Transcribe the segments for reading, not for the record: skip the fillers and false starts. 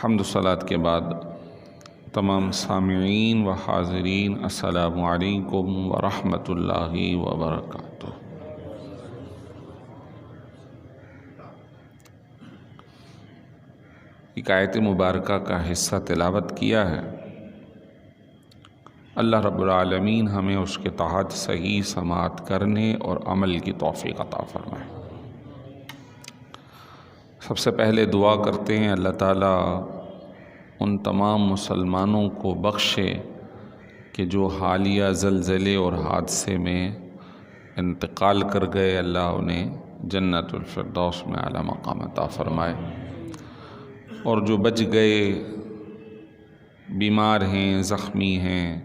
حمد و صلات کے بعد تمام سامعین و حاضرین السلام علیکم ورحمۃ اللہ وبرکاتہ۔ ایک آیت مبارکہ کا حصہ تلاوت کیا ہے۔ اللہ رب العالمین ہمیں اس کے تحت صحیح سماعت کرنے اور عمل کی توفیق عطا فرمائے۔ سب سے پہلے دعا کرتے ہیں اللہ تعالیٰ ان تمام مسلمانوں کو بخشے کہ جو حالیہ زلزلے اور حادثے میں انتقال کر گئے، اللہ انہیں جنت الفردوس میں اعلیٰ مقام عطا فرمائے، اور جو بچ گئے، بیمار ہیں، زخمی ہیں،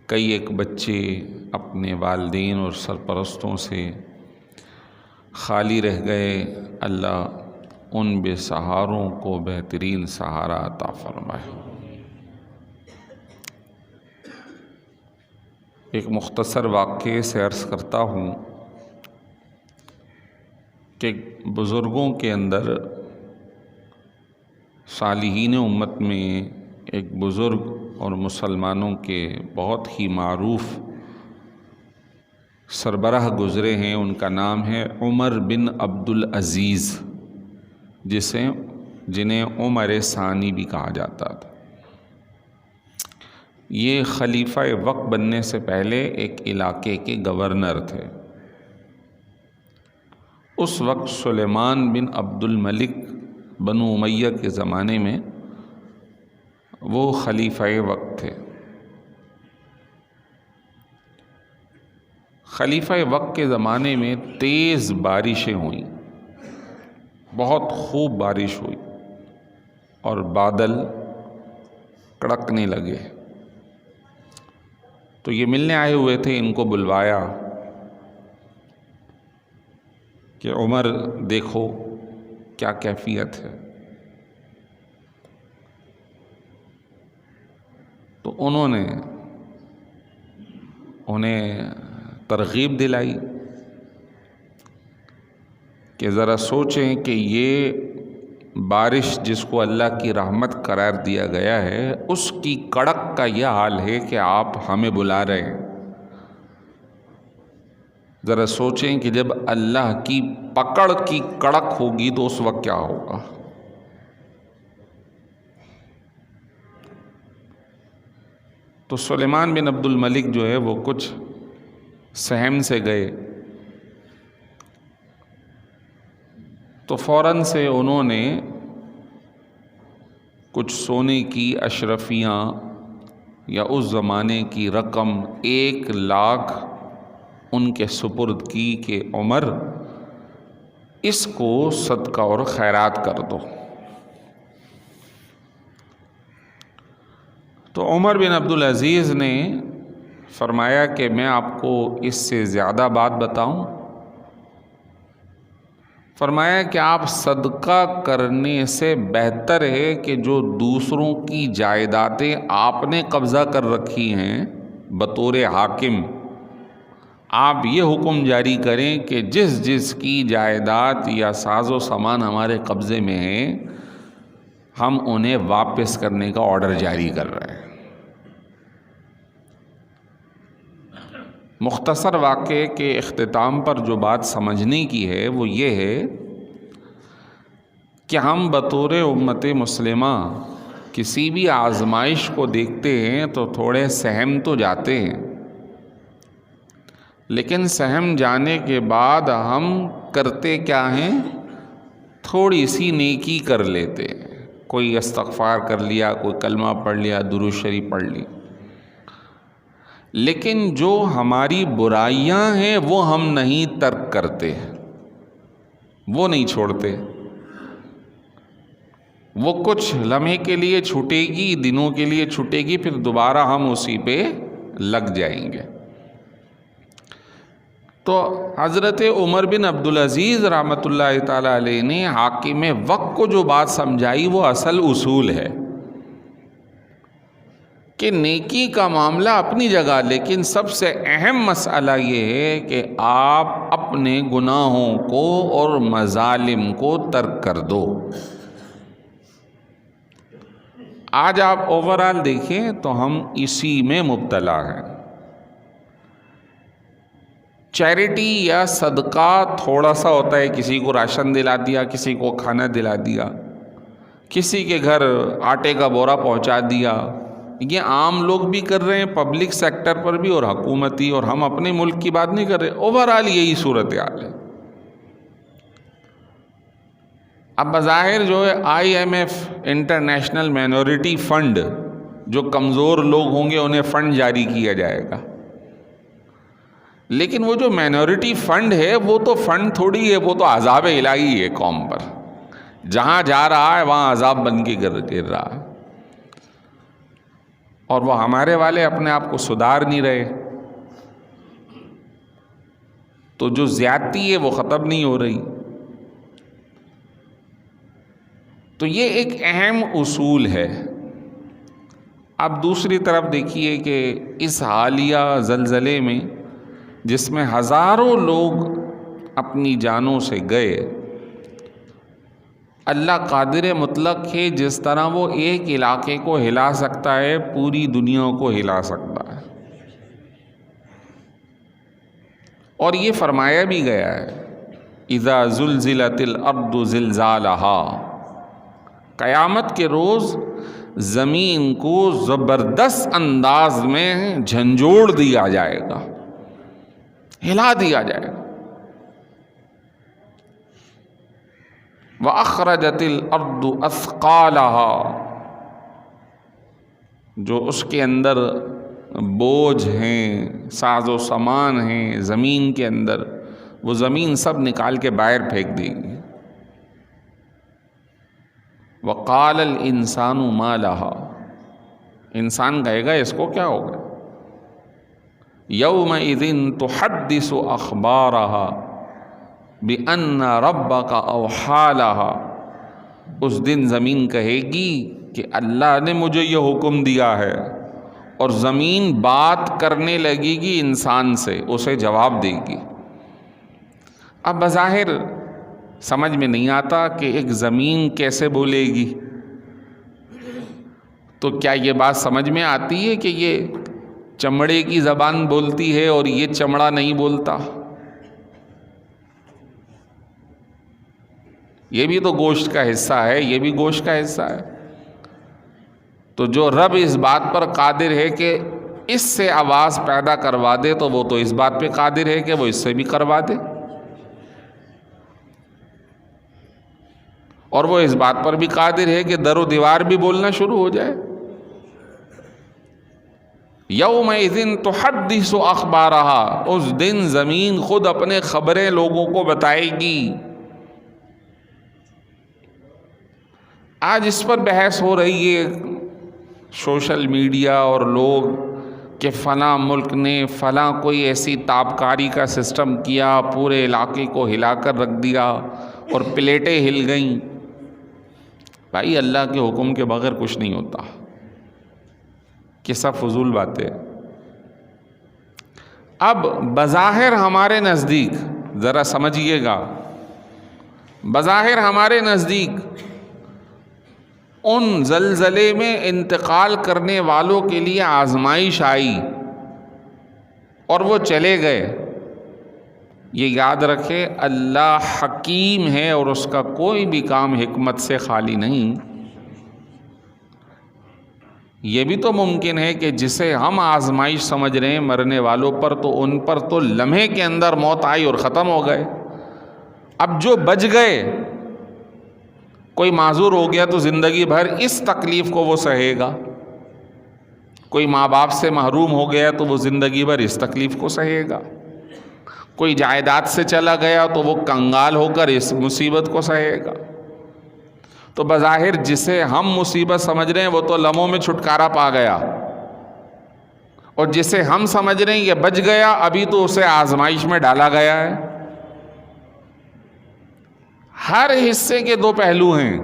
کئی ایک بچے اپنے والدین اور سرپرستوں سے خالی رہ گئے، اللہ ان بے سہاروں کو بہترین سہارا عطا فرمائے۔ ایک مختصر واقعے سے عرض کرتا ہوں کہ بزرگوں کے اندر، صالحین امت میں ایک بزرگ اور مسلمانوں کے بہت ہی معروف سربراہ گزرے ہیں۔ ان کا نام ہے عمر بن عبدالعزیز، جنہیں عمر ثانی بھی کہا جاتا تھا۔ یہ خلیفہ وقت بننے سے پہلے ایک علاقے کے گورنر تھے۔ اس وقت سلیمان بن عبد الملک بنو امیہ کے زمانے میں وہ خلیفہ وقت تھے۔ خلیفہ وقت کے زمانے میں تیز بارشیں ہوئیں، بہت خوب بارش ہوئی، اور بادل کڑکنے لگے۔ تو یہ ملنے آئے ہوئے تھے، ان کو بلوایا کہ عمر دیکھو کیا کیفیت ہے۔ تو انہوں نے انہیں ترغیب دلائی کہ ذرا سوچیں کہ یہ بارش جس کو اللہ کی رحمت قرار دیا گیا ہے، اس کی کڑک کا یہ حال ہے کہ آپ ہمیں بلا رہے ہیں۔ ذرا سوچیں کہ جب اللہ کی پکڑ کی کڑک ہوگی تو اس وقت کیا ہوگا۔ تو سلیمان بن عبد الملک جو ہے وہ کچھ سہم سے گئے، تو فوراً سے انہوں نے کچھ سونے کی اشرفیاں یا اس زمانے کی رقم 1,00,000 ان کے سپرد کی کہ عمر اس کو صدقہ اور خیرات کر دو۔ تو عمر بن عبدالعزیز نے فرمایا کہ میں آپ کو اس سے زیادہ بات بتاؤں؟ فرمایا کہ آپ صدقہ کرنے سے بہتر ہے کہ جو دوسروں کی جائیدادیں آپ نے قبضہ کر رکھی ہیں بطور حاکم، آپ یہ حکم جاری کریں کہ جس جس کی جائیداد یا ساز و سامان ہمارے قبضے میں ہے، ہم انہیں واپس کرنے کا آرڈر جاری کر رہے ہیں۔ مختصر واقعے کے اختتام پر جو بات سمجھنے کی ہے وہ یہ ہے کہ ہم بطور امت مسلمہ کسی بھی آزمائش کو دیکھتے ہیں تو تھوڑے سہم تو جاتے ہیں، لیکن سہم جانے کے بعد ہم کرتے کیا ہیں؟ تھوڑی سی نیکی کر لیتے ہیں، کوئی استغفار کر لیا، کوئی کلمہ پڑھ لیا، درود شریف پڑھ لی، لیکن جو ہماری برائیاں ہیں وہ ہم نہیں ترک کرتے، وہ نہیں چھوڑتے۔ وہ کچھ لمحے کے لیے چھوٹے گی، دنوں کے لیے چھوٹے گی، پھر دوبارہ ہم اسی پہ لگ جائیں گے۔ تو حضرت عمر بن عبدالعزیز رحمۃ اللہ تعالی علیہ نے حاکم وقت کو جو بات سمجھائی وہ اصل اصول ہے کہ نیکی کا معاملہ اپنی جگہ، لیکن سب سے اہم مسئلہ یہ ہے کہ آپ اپنے گناہوں کو اور مظالم کو ترک کر دو۔ آج آپ اوورآل دیکھیں تو ہم اسی میں مبتلا ہیں۔ چیریٹی یا صدقہ تھوڑا سا ہوتا ہے، کسی کو راشن دلا دیا، کسی کو کھانا دلا دیا، کسی کے گھر آٹے کا بورا پہنچا دیا، یہ عام لوگ بھی کر رہے ہیں، پبلک سیکٹر پر بھی اور حکومتی، اور ہم اپنے ملک کی بات نہیں کر رہے، اوورآل یہی صورتحال ہے۔ اب بظاہر جو ہے IMF انٹرنیشنل مائنورٹی فنڈ، جو کمزور لوگ ہوں گے انہیں فنڈ جاری کیا جائے گا، لیکن وہ جو مائنورٹی فنڈ ہے وہ تو فنڈ تھوڑی ہے، وہ تو عذاب الہی ہے قوم پر، جہاں جا رہا ہے وہاں عذاب بن کے گر رہا ہے، اور وہ ہمارے والے اپنے آپ کو سدھار نہیں رہے، تو جو زیادتی ہے وہ ختم نہیں ہو رہی۔ تو یہ ایک اہم اصول ہے۔ اب دوسری طرف دیکھیے کہ اس حالیہ زلزلے میں جس میں ہزاروں لوگ اپنی جانوں سے گئے، اللہ قادر مطلق ہے، جس طرح وہ ایک علاقے کو ہلا سکتا ہے پوری دنیا کو ہلا سکتا ہے، اور یہ فرمایا بھی گیا ہے اذا زلزلت الارض زلزالها، قیامت کے روز زمین کو زبردست انداز میں جھنجھوڑ دیا جائے گا، ہلا دیا جائے گا۔ وَأَخْرَجَتِ الْأَرْضُ أَثْقَالَهَا، جو اس کے اندر بوجھ ہیں، ساز و سامان ہیں زمین کے اندر، وہ زمین سب نکال کے باہر پھینک دے گی۔ وَقَالَ الْإِنسَانُ مَا لَهَا، انسان کہے گا اس کو کیا ہوگا؟ يَوْمَئِذٍ تُحَدِّثُ أَخْبَارَهَا بِأَنَّ رَبَّكَ أَوْحَىٰ لَهَا، اس دن زمین کہے گی کہ اللہ نے مجھے یہ حکم دیا ہے، اور زمین بات کرنے لگے گی انسان سے، اسے جواب دے گی۔ اب بظاہر سمجھ میں نہیں آتا کہ ایک زمین کیسے بولے گی، تو کیا یہ بات سمجھ میں آتی ہے کہ یہ چمڑے کی زبان بولتی ہے اور یہ چمڑا نہیں بولتا؟ یہ بھی تو گوشت کا حصہ ہے، یہ بھی گوشت کا حصہ ہے۔ تو جو رب اس بات پر قادر ہے کہ اس سے آواز پیدا کروا دے، تو وہ تو اس بات پہ قادر ہے کہ وہ اس سے بھی کروا دے، اور وہ اس بات پر بھی قادر ہے کہ در و دیوار بھی بولنا شروع ہو جائے۔ یومئذ تحدث اخبارها، اس دن زمین خود اپنے خبریں لوگوں کو بتائے گی۔ آج اس پر بحث ہو رہی ہے سوشل میڈیا اور لوگ کہ فلاں ملک نے فلاں کوئی ایسی تابکاری کا سسٹم کیا، پورے علاقے کو ہلا کر رکھ دیا اور پلیٹیں ہل گئیں۔ بھائی اللہ کے حکم کے بغیر کچھ نہیں ہوتا، یہ سب فضول باتیں۔ اب بظاہر ہمارے نزدیک، ذرا سمجھیے گا، بظاہر ہمارے نزدیک ان زلزلے میں انتقال کرنے والوں کے لیے آزمائش آئی اور وہ چلے گئے۔ یہ یاد رکھے اللہ حکیم ہے اور اس کا کوئی بھی کام حکمت سے خالی نہیں۔ یہ بھی تو ممکن ہے کہ جسے ہم آزمائش سمجھ رہے ہیں مرنے والوں پر، تو ان پر تو لمحے کے اندر موت آئی اور ختم ہو گئے۔ اب جو بچ گئے، کوئی معذور ہو گیا تو زندگی بھر اس تکلیف کو وہ سہے گا، کوئی ماں باپ سے محروم ہو گیا تو وہ زندگی بھر اس تکلیف کو سہے گا، کوئی جائیداد سے چلا گیا تو وہ کنگال ہو کر اس مصیبت کو سہے گا۔ تو بظاہر جسے ہم مصیبت سمجھ رہے ہیں وہ تو لمحوں میں چھٹکارا پا گیا، اور جسے ہم سمجھ رہے ہیں یہ بچ گیا، ابھی تو اسے آزمائش میں ڈالا گیا ہے۔ ہر حصے کے دو پہلو ہیں،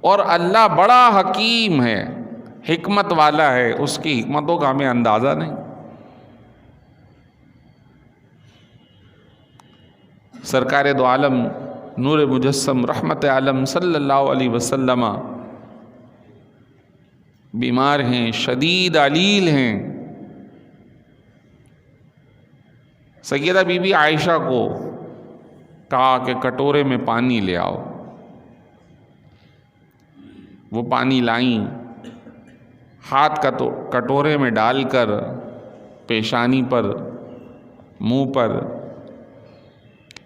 اور اللہ بڑا حکیم ہے، حکمت والا ہے، اس کی حکمتوں کا ہمیں اندازہ نہیں۔ سرکار دو عالم نور مجسم رحمت عالم صلی اللہ علیہ وسلم بیمار ہیں، شدید علیل ہیں۔ سیدہ بی بی عائشہ کو کہا کہ کٹورے میں پانی لے آؤ۔ وہ پانی لائیں، ہاتھ کٹورے میں ڈال کر پیشانی پر، منہ پر،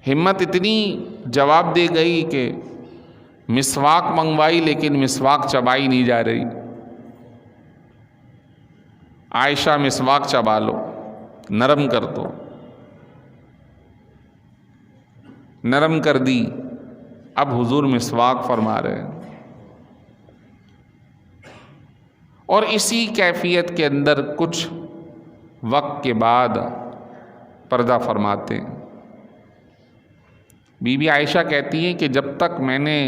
ہمت اتنی جواب دے گئی کہ مسواک منگوائی لیکن مسواک چبائی نہیں جا رہی۔ عائشہ مسواک چبا لو، نرم کر دو۔ نرم کر دی، اب حضور مسواک فرما رہے ہیں، اور اسی کیفیت کے اندر کچھ وقت کے بعد پردہ فرماتے ہیں۔ بی بی عائشہ کہتی ہیں کہ جب تک میں نے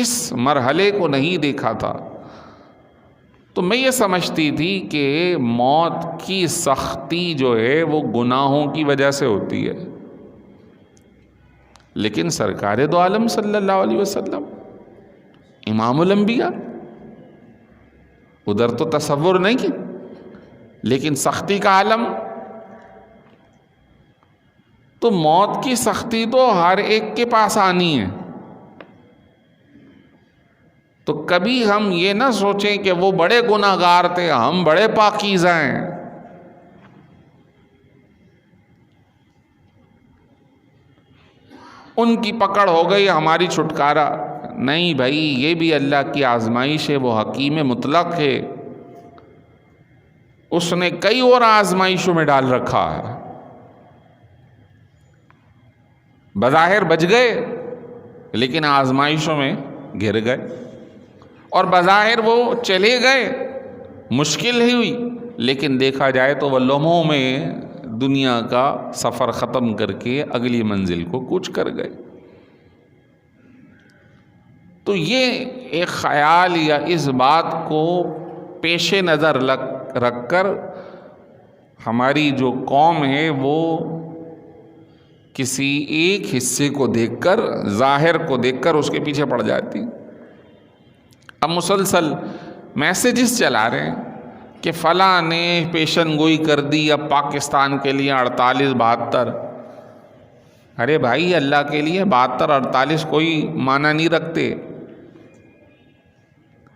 اس مرحلے کو نہیں دیکھا تھا تو میں یہ سمجھتی تھی کہ موت کی سختی جو ہے وہ گناہوں کی وجہ سے ہوتی ہے، لیکن سرکار دو عالم صلی اللہ علیہ وسلم، امام الانبیاء، ادھر تو تصور نہیں کی، لیکن سختی کا عالم، تو موت کی سختی تو ہر ایک کے پاس آنی ہے۔ تو کبھی ہم یہ نہ سوچیں کہ وہ بڑے گناہگار تھے، ہم بڑے پاکیزہ ہیں۔ ان کی پکڑ ہو گئی، ہماری چھٹکارا نہیں بھائی، یہ بھی اللہ کی آزمائش ہے، وہ حکیم مطلق ہے، اس نے کئی اور آزمائشوں میں ڈال رکھا ہے۔ بظاہر بچ گئے لیکن آزمائشوں میں گر گئے، اور بظاہر وہ چلے گئے، مشکل ہی ہوئی، لیکن دیکھا جائے تو وہ لمحوں میں دنیا کا سفر ختم کر کے اگلی منزل کو کوچ کر گئے۔ تو یہ ایک خیال یا اس بات کو پیش نظر رکھ کر ہماری جو قوم ہے وہ کسی ایک حصے کو دیکھ کر، ظاہر کو دیکھ کر اس کے پیچھے پڑ جاتی۔ اب مسلسل میسیجز چلا رہے ہیں کہ فلاں نے پیشن گوئی کر دی اب پاکستان کے لیے 48 72۔ ارے بھائی، اللہ کے لیے 72 48 کوئی معنی نہیں رکھتے۔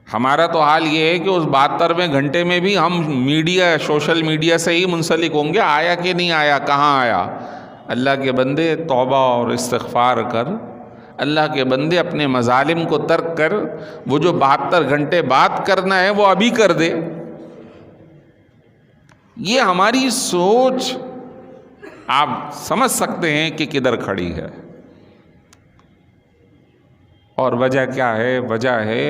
ہمارا تو حال یہ ہے کہ اس 72ویں گھنٹے میں بھی ہم میڈیا، سوشل میڈیا سے ہی منسلک ہوں گے، آیا کہ نہیں آیا، کہاں آیا۔ اللہ کے بندے توبہ اور استغفار کر، اللہ کے بندے اپنے مظالم کو ترک کر، وہ جو 72 گھنٹے بات کرنا ہے وہ ابھی کر دے۔ یہ ہماری سوچ آپ سمجھ سکتے ہیں کہ کدھر کھڑی ہے، اور وجہ کیا ہے؟ وجہ ہے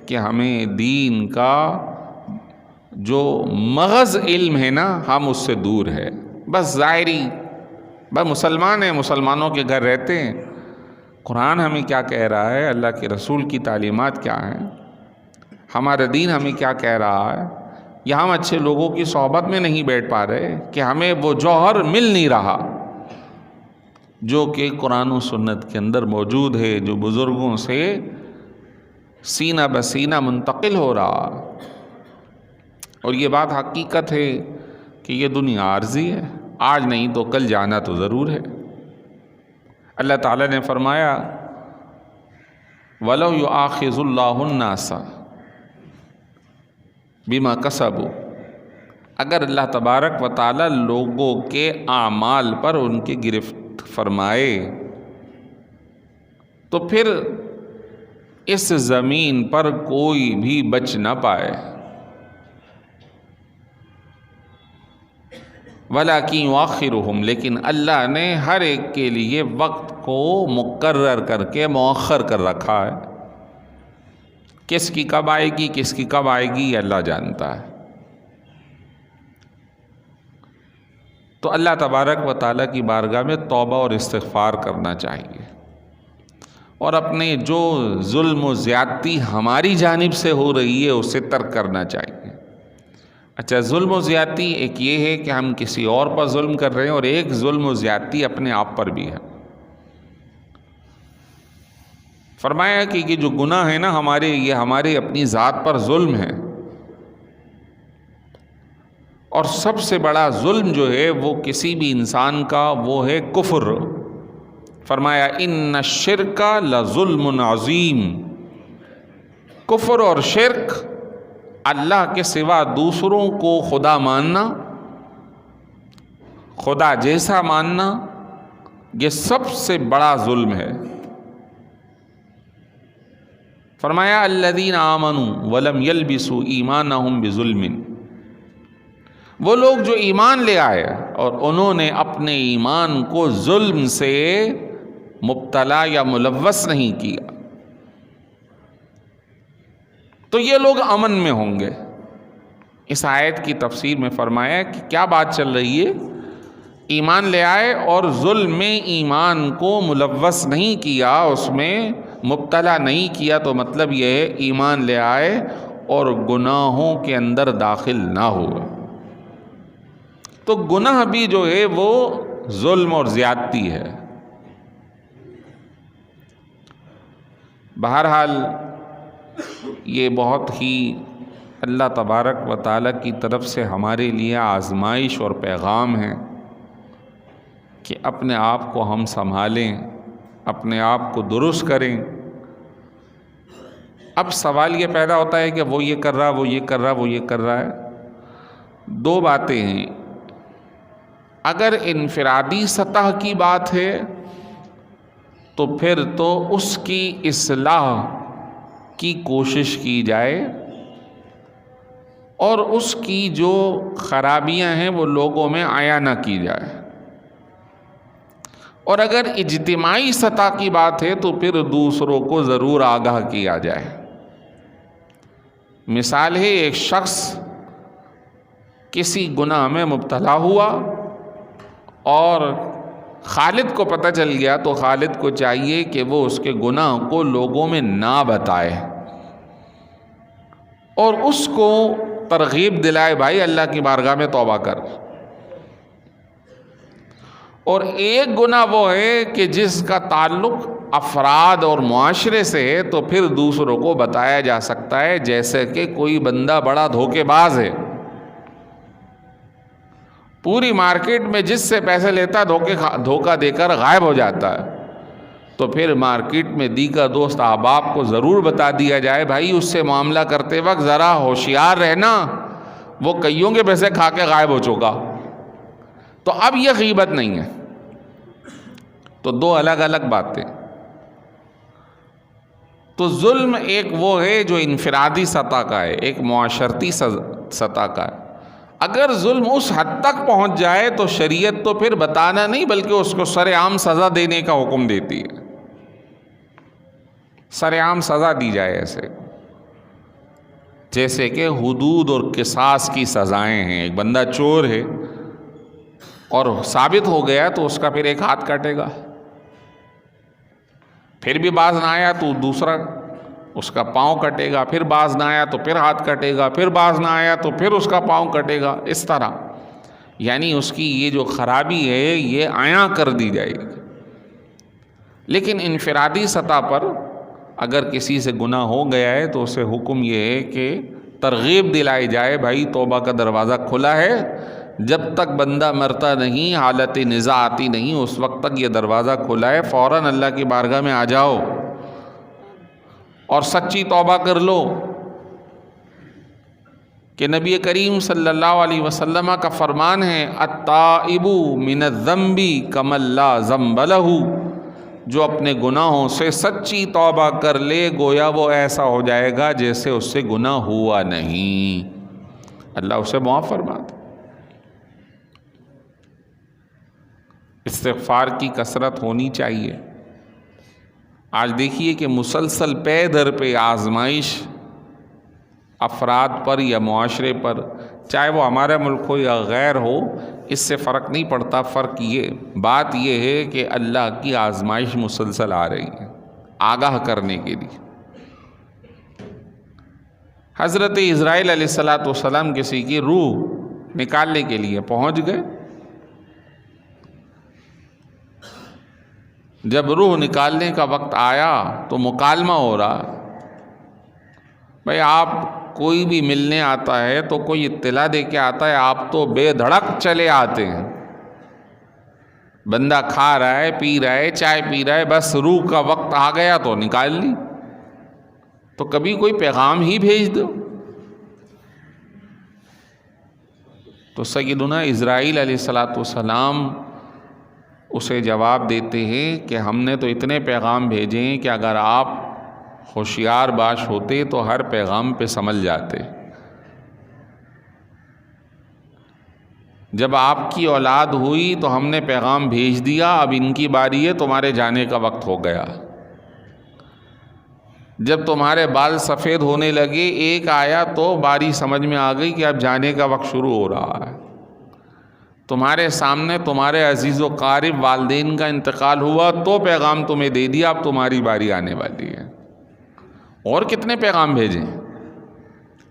کہ ہمیں دین کا جو محض علم ہے نا، ہم اس سے دور ہے۔ بس ظاہری، بس مسلمان ہیں، مسلمانوں کے گھر رہتے ہیں۔ قرآن ہمیں کیا کہہ رہا ہے، اللہ کے رسول کی تعلیمات کیا ہیں، ہمارا دین ہمیں کیا کہہ رہا ہے، یا ہم اچھے لوگوں کی صحبت میں نہیں بیٹھ پا رہے کہ ہمیں وہ جوہر مل نہیں رہا جو کہ قرآن و سنت کے اندر موجود ہے، جو بزرگوں سے سینہ بسینہ منتقل ہو رہا۔ اور یہ بات حقیقت ہے کہ یہ دنیا عارضی ہے، آج نہیں تو کل جانا تو ضرور ہے۔ اللہ تعالیٰ نے فرمایا وَلَوْ يُؤَاخِذُ اللَّهُ النَّاسَ بِمَا كَسَبُوا، اگر اللہ تبارک و تعالیٰ لوگوں کے اعمال پر ان کی گرفت فرمائے تو پھر اس زمین پر کوئی بھی بچ نہ پائے۔ وَلَٰكِن يُؤَخِّرُهُمْ، لیکن اللہ نے ہر ایک کے لیے وقت کو مقرر کر کے مؤخر کر رکھا ہے۔ کس کی کب آئے گی، کس کی کب آئے گی، یہ اللہ جانتا ہے۔ تو اللہ تبارک و تعالیٰ کی بارگاہ میں توبہ اور استغفار کرنا چاہیے، اور اپنے جو ظلم و زیادتی ہماری جانب سے ہو رہی ہے اسے ترک کرنا چاہیے۔ اچھا، ظلم و زیادتی ایک یہ ہے کہ ہم کسی اور پر ظلم کر رہے ہیں، اور ایک ظلم و زیادتی اپنے آپ پر بھی ہے۔ فرمایا کہ یہ جو گناہ ہے نا ہمارے، یہ ہمارے اپنی ذات پر ظلم ہے، اور سب سے بڑا ظلم جو ہے وہ کسی بھی انسان کا وہ ہے کفر. فرمایا ان الشرک لظلم عظیم. کفر اور شرک، اللہ کے سوا دوسروں کو خدا ماننا، خدا جیسا ماننا، یہ سب سے بڑا ظلم ہے. فرمایا الذین آمنوا ولم یلبسوا ایمانہم بظلم. وہ لوگ جو ایمان لے آئے اور انہوں نے اپنے ایمان کو ظلم سے مبتلا یا ملوث نہیں کیا، تو یہ لوگ امن میں ہوں گے. اس آیت کی تفسیر میں فرمایا کہ کیا بات چل رہی ہے؟ ایمان لے آئے اور ظلم میں ایمان کو ملوث نہیں کیا، اس میں مبتلا نہیں کیا، تو مطلب یہ ہے ایمان لے آئے اور گناہوں کے اندر داخل نہ ہوئے. تو گناہ بھی جو ہے وہ ظلم اور زیادتی ہے. بہرحال یہ بہت ہی اللہ تبارک و تعالیٰ کی طرف سے ہمارے لیے آزمائش اور پیغام ہے کہ اپنے آپ کو ہم سنبھالیں، اپنے آپ کو درست کریں. اب سوال یہ پیدا ہوتا ہے کہ وہ یہ کر رہا، وہ یہ کر رہا، وہ یہ کر رہا ہے. دو باتیں ہیں. اگر انفرادی سطح کی بات ہے تو پھر تو اس کی اصلاح کی کوشش کی جائے اور اس کی جو خرابیاں ہیں وہ لوگوں میں عیاں نہ کی جائے. اور اگر اجتماعی سطح کی بات ہے تو پھر دوسروں کو ضرور آگاہ کیا جائے. مثال ہے، ایک شخص کسی گناہ میں مبتلا ہوا اور خالد کو پتہ چل گیا، تو خالد کو چاہیے کہ وہ اس کے گناہ کو لوگوں میں نہ بتائے اور اس کو ترغیب دلائے، بھائی اللہ کی بارگاہ میں توبہ کر. اور ایک گناہ وہ ہے کہ جس کا تعلق افراد اور معاشرے سے ہے، تو پھر دوسروں کو بتایا جا سکتا ہے. جیسے کہ کوئی بندہ بڑا دھوکے باز ہے، پوری مارکیٹ میں جس سے پیسے لیتا دھوکہ دے کر غائب ہو جاتا ہے، تو پھر مارکیٹ میں دیگر دوست احباب کو ضرور بتا دیا جائے، بھائی اس سے معاملہ کرتے وقت ذرا ہوشیار رہنا، وہ کئیوں کے پیسے کھا کے غائب ہو چکا. تو اب یہ غیبت نہیں ہے. تو دو الگ الگ باتیں. تو ظلم ایک وہ ہے جو انفرادی سطح کا ہے، ایک معاشرتی سطح کا ہے. اگر ظلم اس حد تک پہنچ جائے تو شریعت تو پھر بتانا نہیں بلکہ اس کو سر عام سزا دینے کا حکم دیتی ہے. سر عام سزا دی جائے ایسے، جیسے کہ حدود اور قصاص کی سزائیں ہیں. ایک بندہ چور ہے اور ثابت ہو گیا تو اس کا پھر ایک ہاتھ کٹے گا، پھر بھی باز نہ آیا تو دوسرا اس کا پاؤں کٹے گا، پھر باز نہ آیا تو پھر ہاتھ کٹے گا، پھر باز نہ آیا تو پھر اس کا پاؤں کٹے گا. اس طرح یعنی اس کی یہ جو خرابی ہے یہ عیاں کر دی جائے گی. لیکن انفرادی سطح پر اگر کسی سے گناہ ہو گیا ہے تو اسے حکم یہ ہے کہ ترغیب دلائی جائے، بھائی توبہ کا دروازہ کھلا ہے، جب تک بندہ مرتا نہیں، حالت نزاع آتی نہیں، اس وقت تک یہ دروازہ کھلا ہے، فوراً اللہ کی بارگاہ میں آ جاؤ اور سچی توبہ کر لو. کہ نبی کریم صلی اللہ علیہ وسلم کا فرمان ہے، التائب من الذنب کمن لا ذنب لہ. جو اپنے گناہوں سے سچی توبہ کر لے گویا وہ ایسا ہو جائے گا جیسے اس سے گناہ ہوا نہیں. اللہ اسے معاف فرما دے. استغفار کی کثرت ہونی چاہیے. آج دیکھیے کہ مسلسل پے در پہ آزمائش افراد پر یا معاشرے پر، چاہے وہ ہمارا ملک ہو یا غیر ہو، اس سے فرق نہیں پڑتا. فرق بات یہ ہے کہ اللہ کی آزمائش مسلسل آ رہی ہے آگاہ کرنے کے لیے. حضرت اسرائیل علیہ السلام کسی کی روح نکالنے کے لیے پہنچ گئے. جب روح نکالنے کا وقت آیا تو مکالمہ ہو رہا، بھئی آپ کوئی بھی ملنے آتا ہے تو کوئی اطلاع دے کے آتا ہے، آپ تو بے دھڑک چلے آتے ہیں. بندہ کھا رہا ہے، پی رہا ہے، چائے پی رہا ہے، بس روح کا وقت آ گیا تو نکال لی. تو کبھی کوئی پیغام ہی بھیج دو. تو سیدنا اسرائیل علیہ الصلاۃ والسلام اسے جواب دیتے ہیں کہ ہم نے تو اتنے پیغام بھیجے ہیں کہ اگر آپ ہوشیار باش ہوتے تو ہر پیغام پہ سنبھل جاتے. جب آپ کی اولاد ہوئی تو ہم نے پیغام بھیج دیا، اب ان کی باری ہے، تمہارے جانے کا وقت ہو گیا. جب تمہارے بال سفید ہونے لگے، ایک آیا تو باری سمجھ میں آ گئی کہ اب جانے کا وقت شروع ہو رہا ہے. تمہارے سامنے تمہارے عزیز و قارب والدین کا انتقال ہوا تو پیغام تمہیں دے دیا، اب تمہاری باری آنے والی ہے. اور کتنے پیغام بھیجیں؟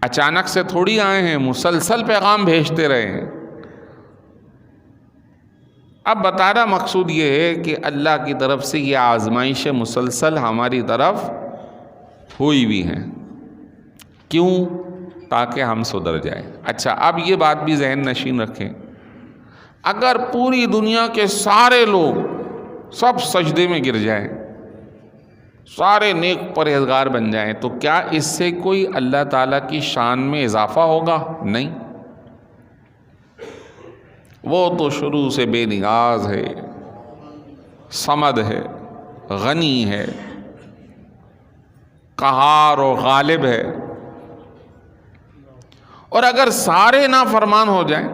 اچانک سے تھوڑی آئے ہیں، مسلسل پیغام بھیجتے رہے ہیں. اب بتانا مقصود یہ ہے کہ اللہ کی طرف سے یہ آزمائشیں مسلسل ہماری طرف ہوئی بھی ہیں. کیوں؟ تاکہ ہم سدھر جائیں. اچھا، اب یہ بات بھی ذہن نشین رکھیں، اگر پوری دنیا کے سارے لوگ سب سجدے میں گر جائیں، سارے نیک پرہیزگار بن جائیں، تو کیا اس سے کوئی اللہ تعالیٰ کی شان میں اضافہ ہوگا؟ نہیں. وہ تو شروع سے بے نیاز ہے، صمد ہے، غنی ہے، قہار و غالب ہے. اور اگر سارے نافرمان ہو جائیں،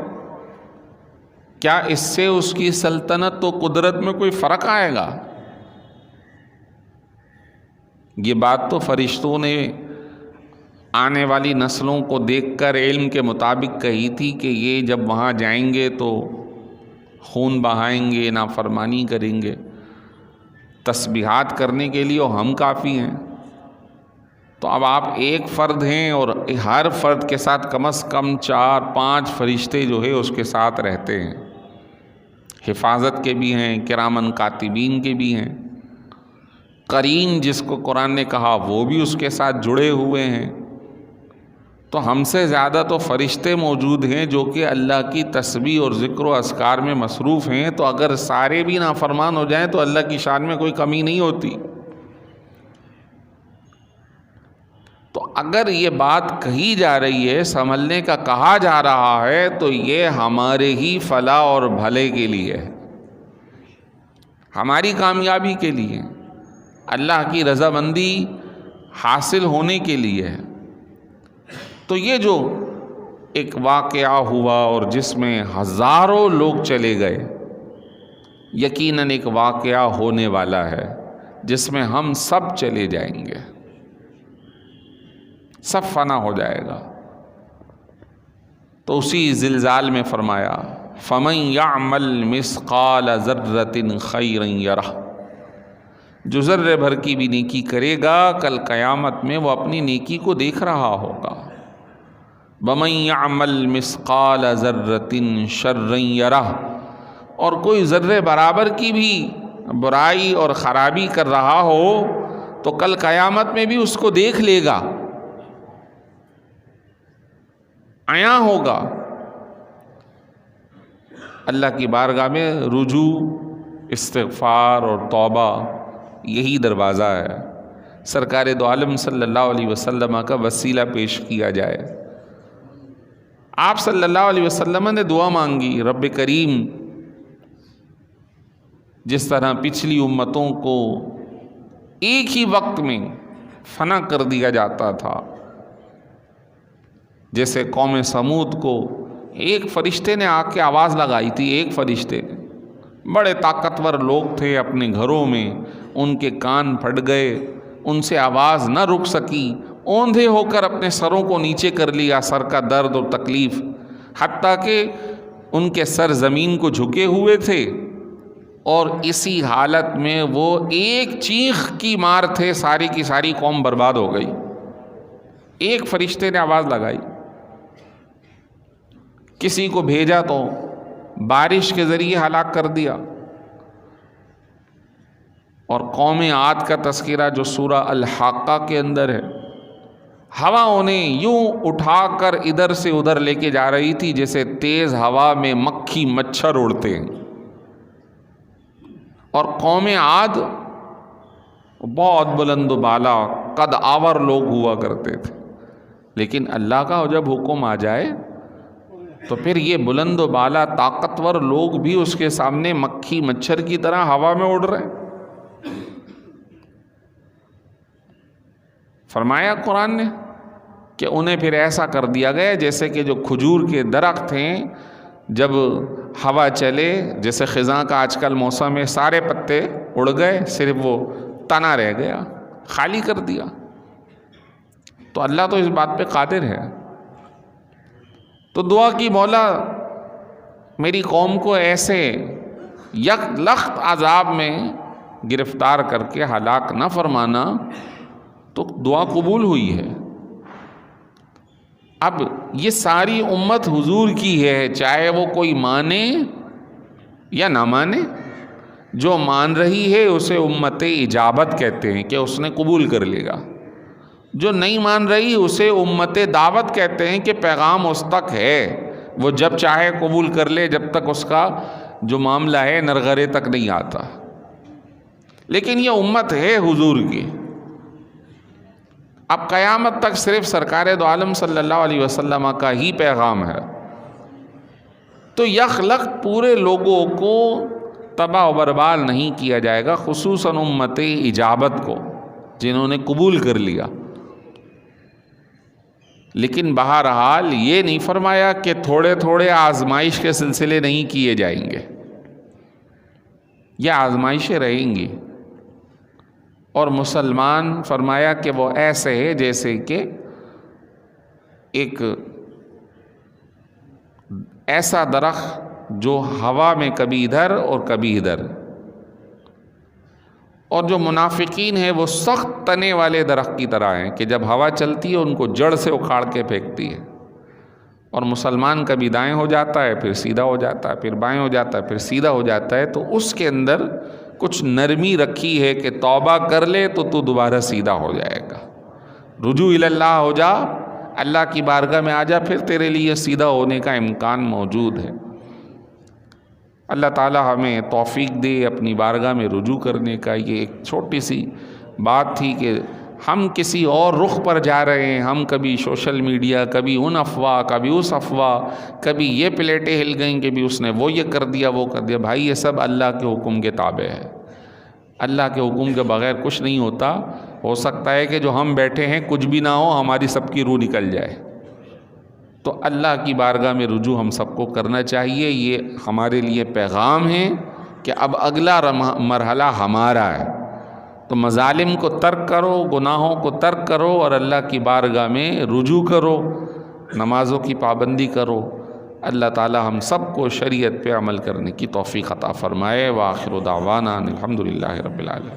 کیا اس سے اس کی سلطنت و قدرت میں کوئی فرق آئے گا؟ یہ بات تو فرشتوں نے آنے والی نسلوں کو دیکھ کر علم کے مطابق کہی تھی کہ یہ جب وہاں جائیں گے تو خون بہائیں گے، نافرمانی کریں گے. تسبیحات کرنے کے لیے ہم کافی ہیں. تو اب آپ ایک فرد ہیں اور ہر فرد کے ساتھ کم از کم 4-5 فرشتے جو ہے اس کے ساتھ رہتے ہیں. حفاظت کے بھی ہیں، کرامن کاتبین کے بھی ہیں، قرین جس کو قرآن نے کہا وہ بھی اس کے ساتھ جڑے ہوئے ہیں. تو ہم سے زیادہ تو فرشتے موجود ہیں جو کہ اللہ کی تسبیح اور ذکر و اذکار میں مصروف ہیں. تو اگر سارے بھی نافرمان ہو جائیں تو اللہ کی شان میں کوئی کمی نہیں ہوتی. تو اگر یہ بات کہی جا رہی ہے، سنبھلنے کا کہا جا رہا ہے، تو یہ ہمارے ہی فلاح اور بھلے کے لیے ہے، ہماری کامیابی کے لیے، اللہ کی رضامندی حاصل ہونے کے لیے ہے. تو یہ جو ایک واقعہ ہوا اور جس میں ہزاروں لوگ چلے گئے، یقیناً ایک واقعہ ہونے والا ہے جس میں ہم سب چلے جائیں گے، سب فنا ہو جائے گا. تو اسی زلزال میں فرمایا فَمَن يَعْمَلْ مِثْقَالَ ذَرَّةٍ خَيْرًا يَرَهُ، جو ذرے بھر کی بھی نیکی کرے گا کل قیامت میں وہ اپنی نیکی کو دیکھ رہا ہوگا. وَمَن يَعْمَلْ مِثْقَالَ ذَرَّةٍ شَرًّا يَرَهُ، اور کوئی ذرے برابر کی بھی برائی اور خرابی کر رہا ہو تو کل قیامت میں بھی اس کو دیکھ لے گا، عیاں ہوگا. اللہ کی بارگاہ میں رجوع، استغفار اور توبہ یہی دروازہ ہے. سرکار دو عالم صلی اللہ علیہ وسلم کا وسیلہ پیش کیا جائے. آپ صلی اللہ علیہ وسلم نے دعا مانگی، رب کریم جس طرح پچھلی امتوں کو ایک ہی وقت میں فنا کر دیا جاتا تھا، جیسے قوم سمود کو ایک فرشتے نے آ کے آواز لگائی تھی، ایک فرشتے نے، بڑے طاقتور لوگ تھے اپنے گھروں میں، ان کے کان پھٹ گئے، ان سے آواز نہ رک سکی، اوندھے ہو کر اپنے سروں کو نیچے کر لیا، سر کا درد اور تکلیف، حتیٰ کہ ان کے سر زمین کو جھکے ہوئے تھے، اور اسی حالت میں وہ ایک چیخ کی مار تھے، ساری کی ساری قوم برباد ہو گئی. ایک فرشتے نے آواز لگائی، کسی کو بھیجا تو بارش کے ذریعے ہلاک کر دیا. اور قوم عاد کا تذکرہ جو سورہ الحاقہ کے اندر ہے ہوا انہیں یوں اٹھا کر ادھر سے ادھر لے کے جا رہی تھی جیسے تیز ہوا میں مکھی مچھر اڑتے ہیں۔ اور قوم عاد بہت بلند و بالا قد آور لوگ ہوا کرتے تھے، لیکن اللہ کا جب حکم آ جائے تو پھر یہ بلند و بالا طاقتور لوگ بھی اس کے سامنے مکھی مچھر کی طرح ہوا میں اڑ رہے ہیں۔ فرمایا قرآن نے کہ انہیں پھر ایسا کر دیا گیا جیسے کہ جو کھجور کے درخت ہیں، جب ہوا چلے، جیسے خزاں کا آج کل موسم ہے، سارے پتے اڑ گئے، صرف وہ تنا رہ گیا، خالی کر دیا۔ تو اللہ تو اس بات پہ قادر ہے۔ تو دعا کی، مولا میری قوم کو ایسے یک لخت عذاب میں گرفتار کر کے ہلاک نہ فرمانا، تو دعا قبول ہوئی ہے۔ اب یہ ساری امت حضور کی ہے، چاہے وہ کوئی مانے یا نہ مانے۔ جو مان رہی ہے اسے امت اجابت کہتے ہیں کہ اس نے قبول کر لے گا، جو نہیں مان رہی اسے امت دعوت کہتے ہیں کہ پیغام اس تک ہے، وہ جب چاہے قبول کر لے، جب تک اس کا جو معاملہ ہے نرغرے تک نہیں آتا۔ لیکن یہ امت ہے حضور کی، اب قیامت تک صرف سرکار دو عالم صلی اللہ علیہ وسلم کا ہی پیغام ہے۔ تو یخلق پورے لوگوں کو تباہ و برباد نہیں کیا جائے گا، خصوصاً امت اجابت کو جنہوں نے قبول کر لیا۔ لیکن بہرحال یہ نہیں فرمایا کہ تھوڑے تھوڑے آزمائش کے سلسلے نہیں کیے جائیں گے، یہ آزمائشیں رہیں گی۔ اور مسلمان فرمایا کہ وہ ایسے ہے جیسے کہ ایک ایسا درخت جو ہوا میں کبھی ادھر اور کبھی ادھر، اور جو منافقین ہیں وہ سخت تنے والے درخت کی طرح ہیں کہ جب ہوا چلتی ہے ان کو جڑ سے اکھاڑ کے پھینکتی ہے۔ اور مسلمان کبھی دائیں ہو جاتا ہے، پھر سیدھا ہو جاتا ہے، پھر بائیں ہو جاتا ہے، پھر سیدھا ہو جاتا ہے۔ تو اس کے اندر کچھ نرمی رکھی ہے کہ توبہ کر لے تو دوبارہ سیدھا ہو جائے گا، رجوع اللہ ہو جا، اللہ کی بارگاہ میں آ جا، پھر تیرے لیے سیدھا ہونے کا امکان موجود ہے۔ اللہ تعالی ہمیں توفیق دے اپنی بارگاہ میں رجوع کرنے کا۔ یہ ایک چھوٹی سی بات تھی کہ ہم کسی اور رخ پر جا رہے ہیں، ہم کبھی سوشل میڈیا، کبھی ان افواہ، کبھی اس افواہ، کبھی یہ پلیٹیں ہل گئیں کہ بھی اس نے وہ یہ کر دیا، وہ کر دیا۔ بھائی یہ سب اللہ کے حکم کے تابع ہے، اللہ کے حکم کے بغیر کچھ نہیں ہوتا۔ ہو سکتا ہے کہ جو ہم بیٹھے ہیں کچھ بھی نہ ہو، ہماری سب کی روح نکل جائے۔ تو اللہ کی بارگاہ میں رجوع ہم سب کو کرنا چاہیے۔ یہ ہمارے لیے پیغام ہے کہ اب اگلا مرحلہ ہمارا ہے۔ تو مظالم کو ترک کرو، گناہوں کو ترک کرو، اور اللہ کی بارگاہ میں رجوع کرو، نمازوں کی پابندی کرو۔ اللہ تعالی ہم سب کو شریعت پہ عمل کرنے کی توفیق عطا فرمائے۔ وآخر دعوانا الحمدللہ رب العالمین۔